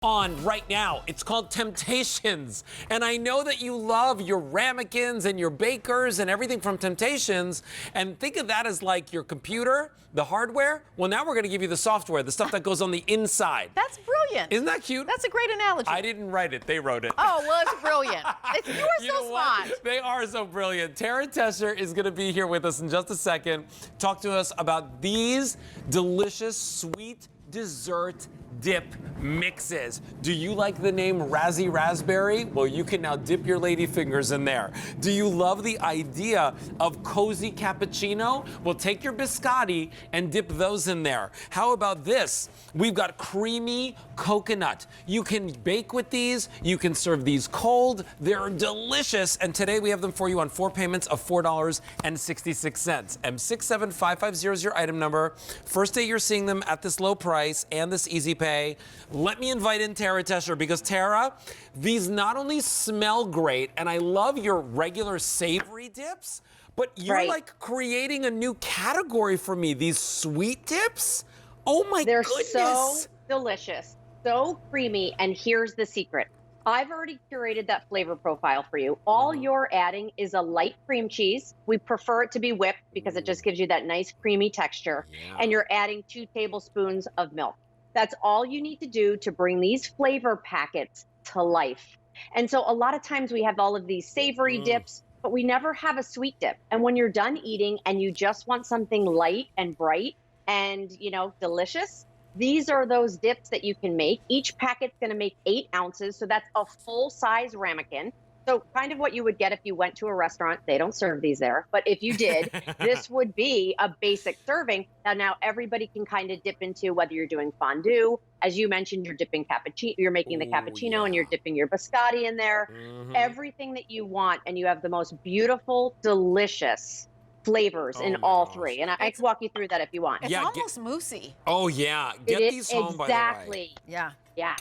on right now. It's called Temp-tations. And I know that you love your ramekins and your bakers and everything from Temp-tations. And think of that as like your computer, the hardware. Well, now we're going to give you the software, the stuff that goes on the inside. That's brilliant. Isn't that cute? That's a great analogy. I didn't write it. They wrote it. Oh, well, it's brilliant. You are so smart. They are so brilliant. Tara Tesher is going to be here with us in just a second. Talk to us about these delicious, sweet dessert dip mixes. Do you like the name Razzy Raspberry? Well, you can now dip your lady fingers in there. Do you love the idea of cozy cappuccino? Well, take your biscotti and dip those in there. How about this? We've got creamy coconut. You can bake with these. You can serve these cold. They're delicious. And today we have them for you on 4 payments of $4.66. M67550 is your item number. First day you're seeing them at this low price and this easy pay. Let me invite in Tara Tesher because Tara, these not only smell great, and I love your regular savory dips, but you're like creating a new category for me. These sweet dips? Oh my goodness. They're so delicious, so creamy, and here's the secret. I've already curated that flavor profile for you. All you're adding is a light cream cheese. We prefer it to be whipped because it just gives you that nice creamy texture. And you're adding 2 tablespoons of milk. That's all you need to do to bring these flavor packets to life. And so a lot of times we have all of these savory dips, but we never have a sweet dip. And when you're done eating and you just want something light and bright and, you know, delicious, these are those dips that you can make. Each packet's going to make 8 ounces. So that's a full-size ramekin. So kind of what you would get if you went to a restaurant. They don't serve these there. But if you did, this would be a basic serving. Now everybody can kind of dip into whether you're doing fondue. As you mentioned, you're dipping cappuccino. You're making the cappuccino and you're dipping your biscotti in there. Everything that you want. And you have the most beautiful, delicious flavors in all 3. And I can walk you through that if you want. It's almost moussey. Oh, yeah. Get these home, by the way. Exactly. Yeah. Yeah.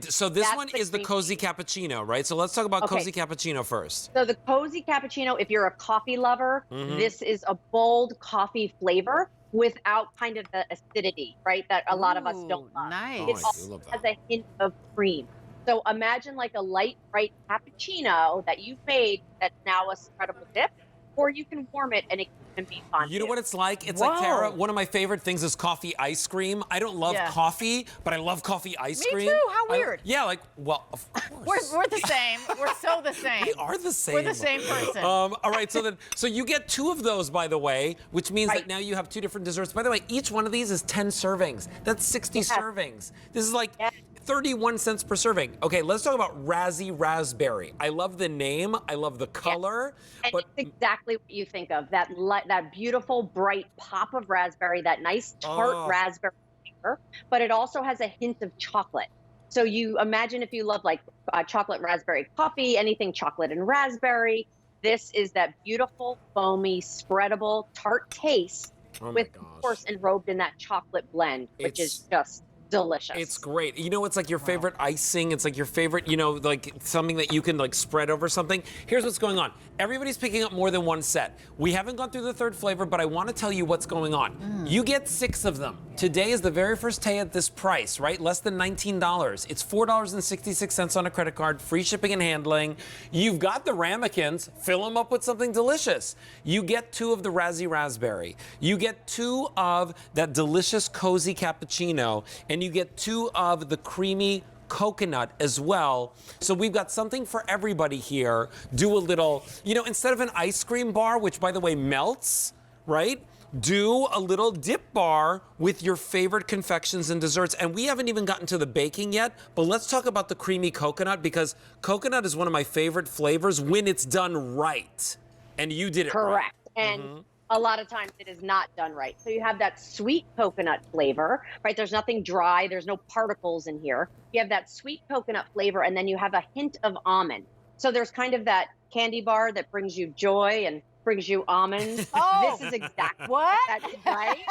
So this one is the cozy cappuccino, right? So let's talk about cozy cappuccino first. So the cozy cappuccino, if you're a coffee lover, this is a bold coffee flavor without kind of the acidity, right? That a lot of us don't love. Nice. It also has a hint of cream. So imagine like a light, bright cappuccino that you've made that's now a spreadable dip, or you can warm it and it can be fun. You know what it's like? It's like, Tara, one of my favorite things is coffee ice cream. I don't love coffee, but I love coffee ice cream. Me too. How weird. Yeah, like, well, of course. We're the same. We're so the same. We are the same. We're the same person. All right, so you get 2 of those, by the way, which means that now you have 2 different desserts. By the way, each one of these is 10 servings. That's 60 servings. This is like 31 cents per serving. Okay, let's talk about Razzy Raspberry. I love the name. I love the color. And it's exactly what you think of, that beautiful, bright pop of raspberry, that nice tart raspberry flavor, but it also has a hint of chocolate. So you imagine if you love like chocolate raspberry coffee, anything chocolate and raspberry, this is that beautiful, foamy, spreadable, tart taste with, of course, enrobed in that chocolate blend, which is just delicious. It's great. You know, it's like your favorite icing. It's like your favorite, you know, like something that you can like spread over something. Here's what's going on. Everybody's picking up more than one set. We haven't gone through the 3rd flavor, but I want to tell you what's going on. You get 6 of them. Today is the very first day at this price, right? Less than $19. It's $4.66 on a credit card, free shipping and handling. You've got the ramekins. Fill them up with something delicious. You get 2 of the Razzy Raspberry. You get 2 of that delicious cozy cappuccino, and you get 2 of the creamy coconut as well. So we've got something for everybody here. Do a little, you know, instead of an ice cream bar, which by the way melts, right? Do a little dip bar with your favorite confections and desserts. And we haven't even gotten to the baking yet, but let's talk about the creamy coconut, because coconut is one of my favorite flavors when it's done right. And you did it right. Correct. And a lot of times it is not done right. So you have that sweet coconut flavor, right? There's nothing dry. There's no particles in here. You have that sweet coconut flavor, and then you have a hint of almond. So there's kind of that candy bar that brings you joy and brings you almonds. This is exactly what? That's right.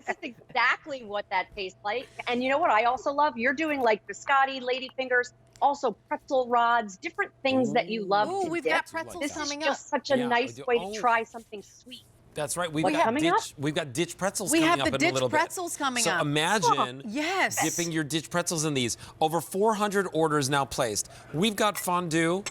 This is exactly what that tastes like. And you know what I also love? You're doing like biscotti, ladyfingers, also pretzel rods, different things that you love to we've dip. got pretzels This coming is up. just such a nice way to try something sweet. That's right. What's coming up? We've got ditch pretzels We coming have up the in a little ditch bit. pretzels coming up. So imagine Yes. dipping your ditch pretzels in these. Over 400 orders now placed. We've got fondue,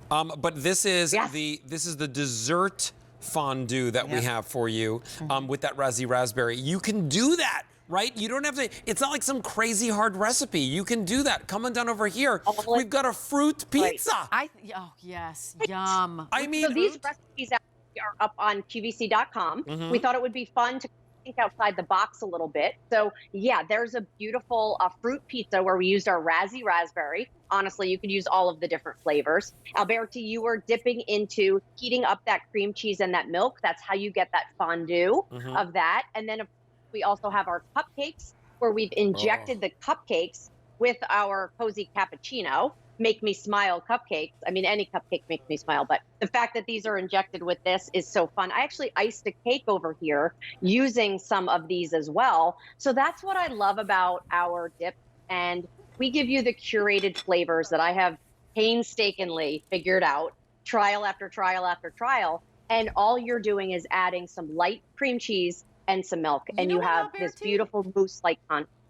but this is the dessert fondue that we have for you with that Razzy Raspberry. You can do that. Right? You don't have to, it's not like some crazy hard recipe. You can do that. Come on down over here. We've got a fruit pizza. Oh, yes. Yum. I mean, So these recipes actually are up on QVC.com. We thought it would be fun to think outside the box a little bit. So yeah, there's a beautiful fruit pizza where we used our Razzy Raspberry. Honestly, you could use all of the different flavors. Alberti, you were dipping into heating up that cream cheese and that milk. That's how you get that fondue of that. And then we also have our cupcakes where we've injected the cupcakes with our cozy cappuccino. Make me smile cupcakes. I mean, any cupcake makes me smile, but the fact that these are injected with this is so fun. I actually iced a cake over here using some of these as well. So that's what I love about our dip. And we give you the curated flavors that I have painstakingly figured out, trial after trial after trial. And all you're doing is adding some light cream cheese and some milk, and you have this beautiful mousse-like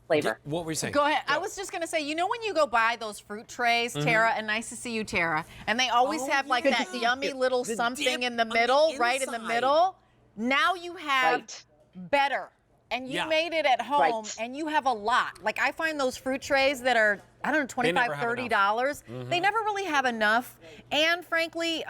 flavor. What were you saying? Go ahead. I was just going to say, you know when you go buy those fruit trays, Tara, and nice to see you, Tara, and they always have like that yummy little something in the middle, right in the middle? Now you have better. And you made it at home, and you have a lot. Like, I find those fruit trays that are, I don't know, $25, $30. They never really have enough. And frankly,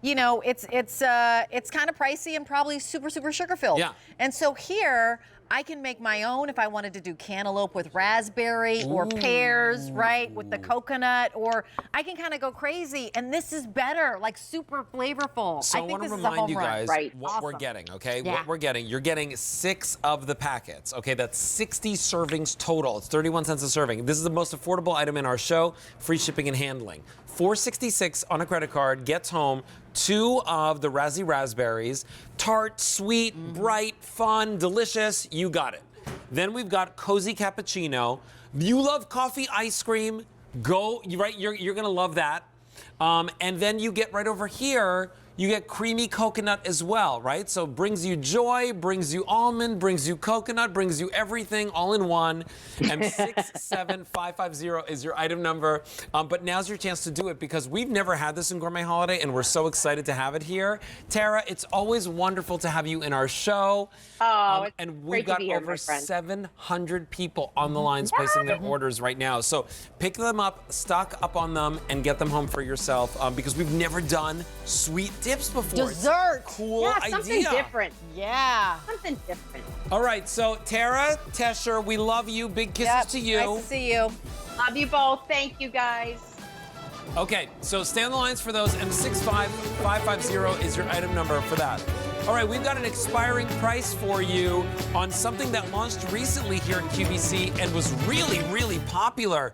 you know, it's kind of pricey and probably super sugar filled. Yeah. And so here I can make my own if I wanted to do cantaloupe with raspberry or pears, right, with the coconut, or I can kind of go crazy. And this is better, like super flavorful. So I think want to this is a remind home you run. guys what we're getting, okay? Yeah. What we're getting. You're getting 6 of the packets, okay? That's 60 servings total. It's 31 cents a serving. This is the most affordable item in our show. Free shipping and handling. $4.66 on a credit card gets home 2 of the Razzy Raspberries. Tart, sweet, bright, fun, delicious. You got it. Then we've got Cozy Cappuccino. You love coffee ice cream. Go, right? You're gonna love that. And then you get right over here, you get creamy coconut as well, right? So brings you joy, brings you almond, brings you coconut, brings you everything all in one. And 67550 is your item number. But now's your chance to do it because we've never had this in Gourmet Holiday and we're so excited to have it here. Tara, it's always wonderful to have you in our show. Oh, it's and we've great got to be here, over my friend. 700 people on the lines placing their orders right now. So pick them up, stock up on them, and get them home for yourself because we've never done sweet dips before. Dessert. It's a cool Yeah, idea. something different. Yeah. Something different. All right, so Tara, Tesher, we love you. Big kisses to you. Nice to see you. Love you both. Thank you, guys. Okay, so stay on the lines for those, and 65550 is your item number for that. All right, we've got an expiring price for you on something that launched recently here at QVC and was really, really popular.